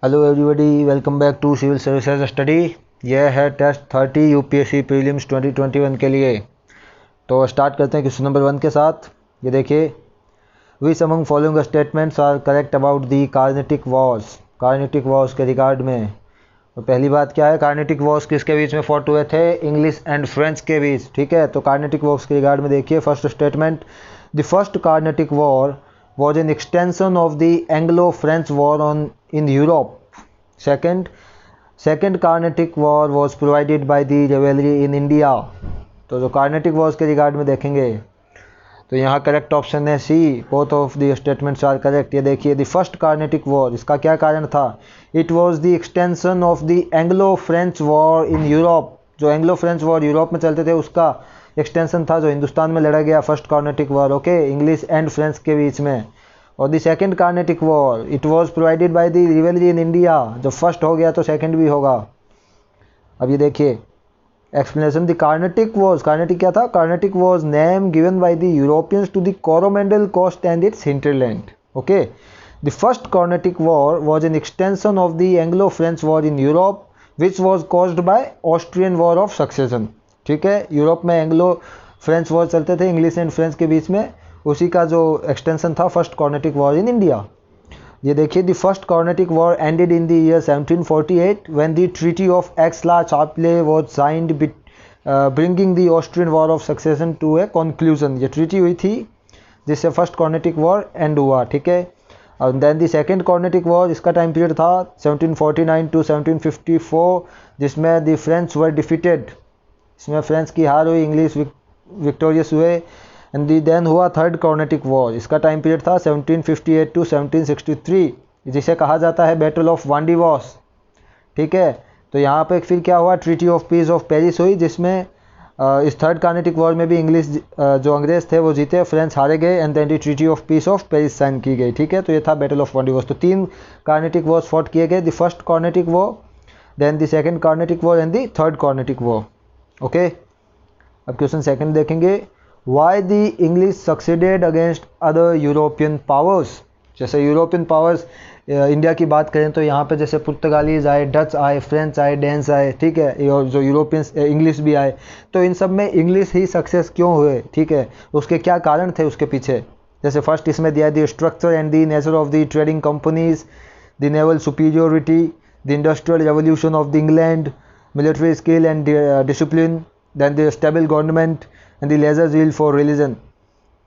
Hello everybody, welcome back to civil services study. यह है test 30 UPSC prelims 2021 के लिए। तो स्टार्ट करते हैं क्वेश्चन नंबर 1 के साथ। ये देखिए, which among following statements are correct about the Carnatic wars. Carnatic wars के रिगार्ड में तो पहली बात क्या है, कार्नेटिक वॉर्स किसके बीच में फॉट हुए थे? इंग्लिश एंड फ्रेंच के बीच। ठीक है, तो कार्नेटिक वॉर्स के रिगार्ड में देखिए first statement, the first Carnatic war was an extension of the Anglo-French War in Europe. Second Carnatic War was provided by the rivalry in India. तो जो कार्नेटिक वॉर्स के रिगार्ड में देखेंगे तो यहाँ करेक्ट ऑप्शन है C, both of the statements are correct. ये देखिए, द फर्स्ट कार्नेटिक वॉर, इसका क्या कारण था? It was the extension of the Anglo French war in Europe. जो एंग्लो फ्रेंच वॉर यूरोप में चलते थे उसका एक्सटेंशन था जो हिंदुस्तान में लड़ा गया, first Carnatic war. Okay, English and French के बीच में। और the second Carnatic war, it was provided by the rivalry in India. जब फर्स्ट हो गया तो सेकंड भी होगा। अब ये देखिए explanation, the Carnatic was, Carnatic क्या था? Carnatic was name given by the Europeans to the Coromandel coast and its hinterland. Okay, the first Carnatic war was an extension of the Anglo French war in Europe which was caused by Austrian war of succession. ठीक है, Europe में Anglo French war चलते थे English and French के बीच में, उसी का जो एक्सटेंशन था first Carnatic war in India. ये देखिए, the first Carnatic war ended in the year 1748 when the treaty of Aix la Chapelle was signed bringing the Austrian war of succession to a conclusion. ये ट्रीटी हुई थी जिससे फर्स्ट कार्नेटिक वॉर एंड हुआ। ठीक है, और then the second Carnatic war, इसका time period था 1749 टू 1754, जिसमें द फ्रेंच वर डिफीटेड, इसमें फ्रेंच की हार हुई, इंग्लिश विक्टोरियस हुए। एंड देन हुआ थर्ड कार्नेटिक वॉर, इसका टाइम पीरियड था 1758 टू 1763, जिसे कहा जाता है बैटल ऑफ वांडीवॉस। ठीक है, तो यहाँ पे फिर क्या हुआ, treaty of peace of Paris हुई, जिसमें इस थर्ड कार्नेटिक वॉर में भी इंग्लिश जो अंग्रेज थे वो जीते, फ्रेंच हारे गए, and then the treaty of peace of Paris sign की गई। ठीक है, तो ये था बैटल ऑफ वांडीवॉस। तो 3 कार्नेटिक वॉर्स फॉट किए गए, the first Carnatic war, then the second Carnatic war and the third Carnatic war. Okay, अब क्वेश्चन सेकंड देखेंगे, why the English succeeded against other European powers. जैसे यूरोपियन पावर्स इंडिया की बात करें तो यहाँ पे जैसे पुर्तगालीज आए, डच आए, फ्रेंच आए, डेन्स आए। ठीक है, और जो यूरोपियंस इंग्लिश भी आए, तो इन सब में इंग्लिश ही सक्सेस क्यों हुए? ठीक है, उसके क्या कारण थे उसके पीछे? जैसे फर्स्ट इसमें दिया the structure and the nature of the trading companies, the naval superiority, the industrial revolution of the England, military skill and discipline, then the stable government and the lesser zeal for religion.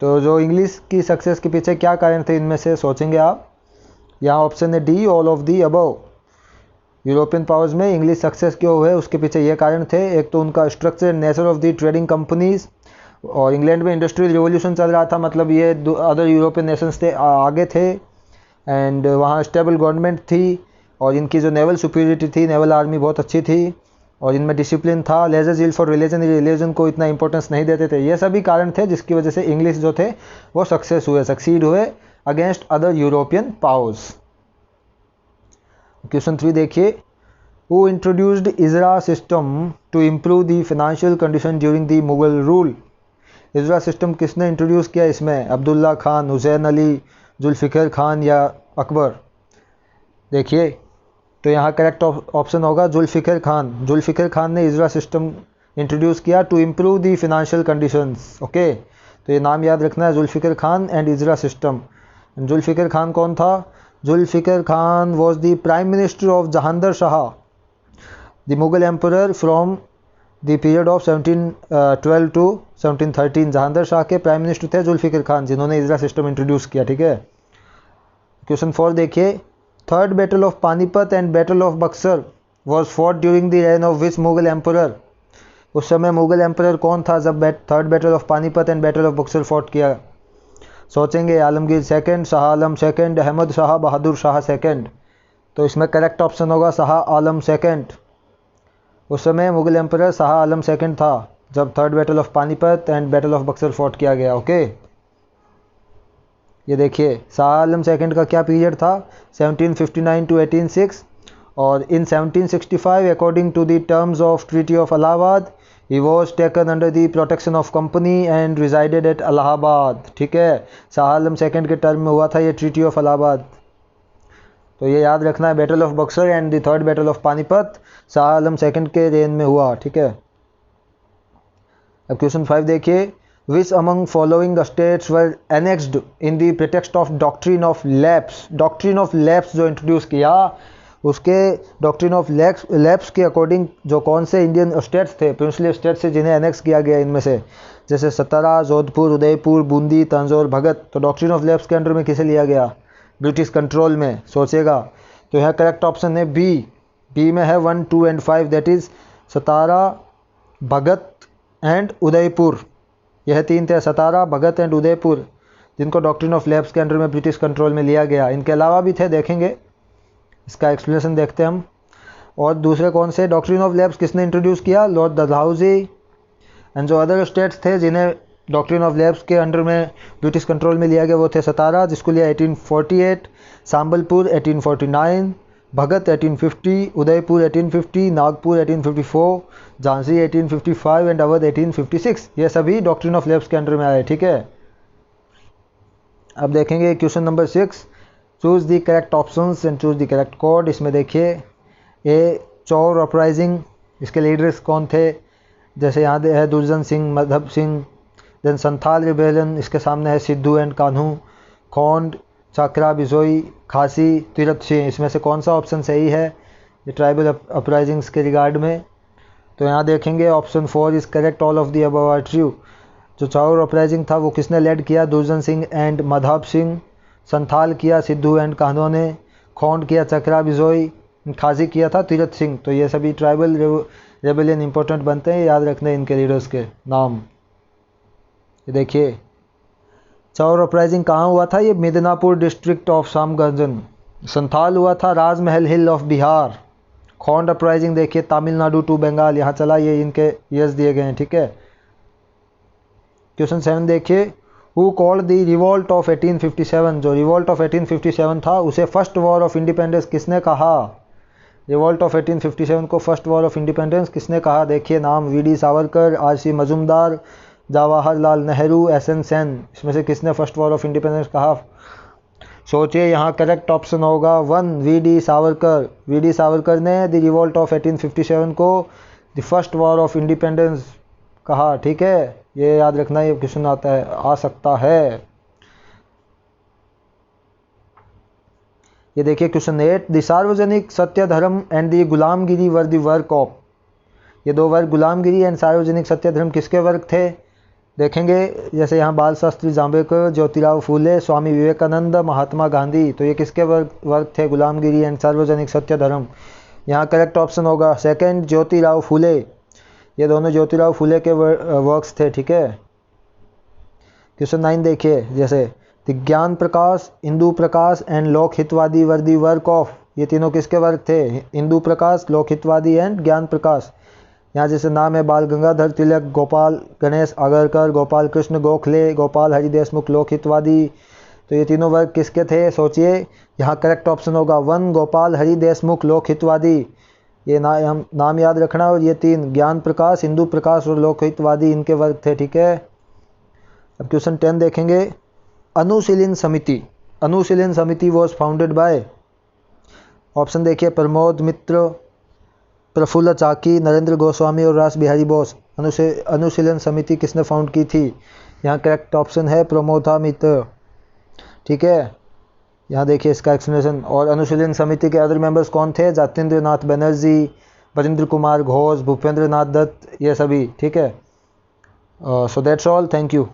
तो जो English की success के पीछे क्या कारण थे, इनमें से सोचेंगे आप। यहाँ ऑप्शन है D, all of the above. European powers में इंग्लिश सक्सेस क्यों हुए, उसके पीछे ये कारण थे। एक तो उनका structure and nature of the trading companies, और इंग्लैंड में इंडस्ट्रियल रिवोल्यूशन चल रहा था, मतलब ये अदर यूरोपियन नेशंस थे आगे थे, एंड वहाँ स्टेबल गवर्नमेंट थी, और इनकी जो नेवल सुपीरियरिटी थी, नेवल आर्मी बहुत अच्छी थी, और इनमें डिसिप्लिन था। लेजर ज़ील फॉर रिलीजन को इतना इंपॉर्टेंस नहीं देते थे। ये सभी कारण थे जिसकी वजह से इंग्लिश जो थे वो सक्सीड हुए against other European powers. Question 3 देखिए, who introduced ijara system to improve the financial condition during the Mughal rule. Ijara system किसने इंट्रोड्यूस किया इसमें? अब्दुल्ला खान, हुसैन अली, जुल्फ़िकर खान या अकबर। देखिए, तो यहाँ करेक्ट ऑप्शन होगा जुल्फ़िकर खान। जुल्फ़िकर खान ने इजरा सिस्टम इंट्रोड्यूस किया to improve the financial conditions. Okay, तो ये नाम याद रखना है, जुल्फ़िकर खान एंड इजरा सिस्टम। जुल्फ़िकर खान कौन था? Zulfiqar Khan was the prime minister of Jahangir Shah, the Mughal emperor from the period of 1712 to 1713। Jahangir Shah के प्राइम मिनिस्टर थे जुल्फ़िकर खान, जिन्होंने इजरा सिस्टम इंट्रोड्यूस किया। ठीक है, क्वेश्चन 4 देखिए, third battle of Panipat and battle of Buxar was fought during the rain of which Mughal emperor. उस समय Mughal emperor कौन था जब third battle of Panipat and battle of Buxar fought किया? सोचेंगे, Alamgir second, Shah Alam second, Ahmad Shah Bahadur Shah second. तो इसमें करेक्ट ऑप्शन होगा शाह आलम सेकंड। उस समय मुगल एम्परर शाह आलम सेकंड था जब third battle of Panipat and battle of Buxar fought किया गया। ओके, ये देखिए, शाह आलम सेकंड का क्या पीरियड था? 1759 टू 1806, और in 1765 according to the terms of treaty of Allahabad he was taken under the protection of company and resided at Allahabad. ठीक है, शाह आलम सेकंड के टर्म में हुआ था ये ट्रीटी ऑफ इलाहाबाद। तो ये याद रखना है, battle of Buxar and the third battle of Panipat Shah Alam second के रेन में हुआ, ठीक है। अब क्वेश्चन 5 देखिए, which among following states were annexed in the pretext of doctrine of lapse. Doctrine of lapse जो इंट्रोड्यूस किया, उसके डॉक्ट्रिन ऑफ लैप्स के अकॉर्डिंग जो कौन से इंडियन स्टेट्स थे, प्रिंसली स्टेट्स से जिन्हें एनेक्स किया गया, इनमें से जैसे सतारा, जोधपुर, उदयपुर, बूंदी, तंजौर, भगत, तो डॉक्ट्रिन ऑफ लैप्स के अंडर में किसे लिया गया, ब्रिटिश कंट्रोल में, सोचेगा। तो यहाँ करेक्ट ऑप्शन है बी में है 1, 2 and 5, that is Satara, Bhagat and Udaipur. यह 3 थे, सतारा, भगत एंड उदयपुर, जिनको डॉक्ट्रिन ऑफ लैप्स के अंडर में ब्रिटिश कंट्रोल में लिया गया। इनके अलावा भी थे, देखेंगे, इसका एक्सप्लेनेशन देखते हैं हम। और दूसरे कौन से डॉक्ट्रिन ऑफ लैप्स किसने इंट्रोड्यूस किया, लॉर्ड डलहौजी। एंड जो अदर स्टेट्स थे जिन्हें डॉक्ट्रिन ऑफ लैप्स के अंडर में ब्रिटिश कंट्रोल में लिया गया, वो थे सतारा, जिसको लिया 1848, संबलपुर 1849, भगत 1850, उदयपुर 1850, नागपुर 1854, झांसी 1855 एंड अवध 1856। ये सभी डॉक्ट्रिन ऑफ लैप्स के अंडर में आए, ठीक है। अब देखेंगे question number 6, choose the correct options and choose the correct code. इसमें देखिए, ए चौर अपराइजिंग, इसके लीडर्स कौन थे, जैसे यहाँ है दुर्जन सिंह, मधब सिंह। देन संथाल रिबेलियन, इसके सामने है सिद्धू एंड कान्हू, खोंड, चक्रा बिजोई, खासी, तीरथ सिंह। इसमें से कौन सा ऑप्शन सही है ये ट्राइबल अपराइजिंग्स के रिगार्ड में। तो यहाँ देखेंगे option 4 is correct, all of the above are true. जो चौर अपराइजिंग था वो किसने लेड किया, दुर्जन सिंह एंड मधब सिंह। संथाल किया सिद्धू एंड कान्हू ने, खोंड किया चक्रा बिजोई, खासी किया था तीरथ सिंह। तो ये सभी ट्राइबल रेबेलियन इंपॉर्टेंट बनते हैं, याद रखने इनके लीडर्स के नाम। ये देखिए, चौर अपराइजिंग कहाँ हुआ था, ये मिदनापुर डिस्ट्रिक्ट ऑफ शामगंजन। संथाल हुआ था राजमहल हिल ऑफ बिहार। खोंड अपराइजिंग देखिए तमिलनाडु टू बंगाल, यहाँ चला, ये इनके ईयर्स दिए गए हैं, ठीक है। क्वेश्चन 7 देखिए, who called the revolt of 1857। जो रिवॉल्ट ऑफ 1857 था उसे फर्स्ट वॉर ऑफ इंडिपेंडेंस किसने कहा। रिवॉल्ट ऑफ 1857 को फर्स्ट वॉर ऑफ इंडिपेंडेंस किसने कहा, देखिए नाम, VD. Savarkar, RC. Majumdar, Jawaharlal Nehru, SN. Sen. इसमें से किसने फर्स्ट वॉर ऑफ इंडिपेंडेंस कहा, सोचिए। यहाँ करेक्ट ऑप्शन होगा 1, वी.डी. सावरकर। वी.डी. सावरकर ने द रिवॉल्ट ऑफ 1857 को the first war of independence कहा, ठीक है। ये याद रखना, ये क्वेश्चन आता है, आ सकता है। ये देखिए क्वेश्चन 8, द सार्वजनिक सत्य धर्म and the Gulamgiri were the work of. ये दो वर्क, गुलामगिरी एंड सार्वजनिक सत्य धर्म, किसके वर्क थे, देखेंगे। जैसे यहाँ बाल शास्त्री जाम्बेडकर, ज्योतिराव फूले, स्वामी विवेकानंद, महात्मा गांधी। तो ये किसके वर्क थे, गुलामगिरी एंड सार्वजनिक सत्य धर्म। यहाँ करेक्ट ऑप्शन होगा सेकंड, ज्योतिराव फूले। ये दोनों ज्योतिराव फूले के वर्क्स थे, ठीक है। क्वेश्चन 9 देखिए, जैसे the Gyan Prakash, Indu Prakash and Lokhitwadi were the work of. ये तीनों किसके वर्क थे, इंदु प्रकाश, लोकहितवादी एंड ज्ञान प्रकाश। यहाँ जैसे नाम है बाल गंगाधर तिलक, गोपाल गणेश आगरकर, गोपाल कृष्ण गोखले, गोपाल हरि देशमुख, लोकहितवादी। तो ये तीनों वर्क किसके थे, सोचिए। यहाँ करेक्ट ऑप्शन होगा 1, गोपाल हरि देशमुख, लोकहितवादी। ये नाम याद रखना। और ये 3, ज्ञान प्रकाश, इंदु प्रकाश और लोकहितवादी, इनके वर्क थे, ठीक है। अब क्वेश्चन 10 देखेंगे, अनुशीलन समिति। अनुशीलन समिति वॉज फाउंडेड बाय, ऑप्शन देखिए, प्रमोद मित्र, प्रफुल्ल चाकी, नरेंद्र गोस्वामी और रास बिहारी बोस। अनुशीलन समिति किसने फाउंड की थी, यहाँ करेक्ट ऑप्शन है प्रमोदा मित्र, ठीक है। यहाँ देखिए इसका एक्सप्लेनेशन। और अनुशीलन समिति के अदर मेंबर्स कौन थे, जतेंद्र नाथ बनर्जी, वरिंद्र कुमार घोष, भूपेंद्र नाथ दत्त, ये सभी, ठीक है। So that's all, thank you.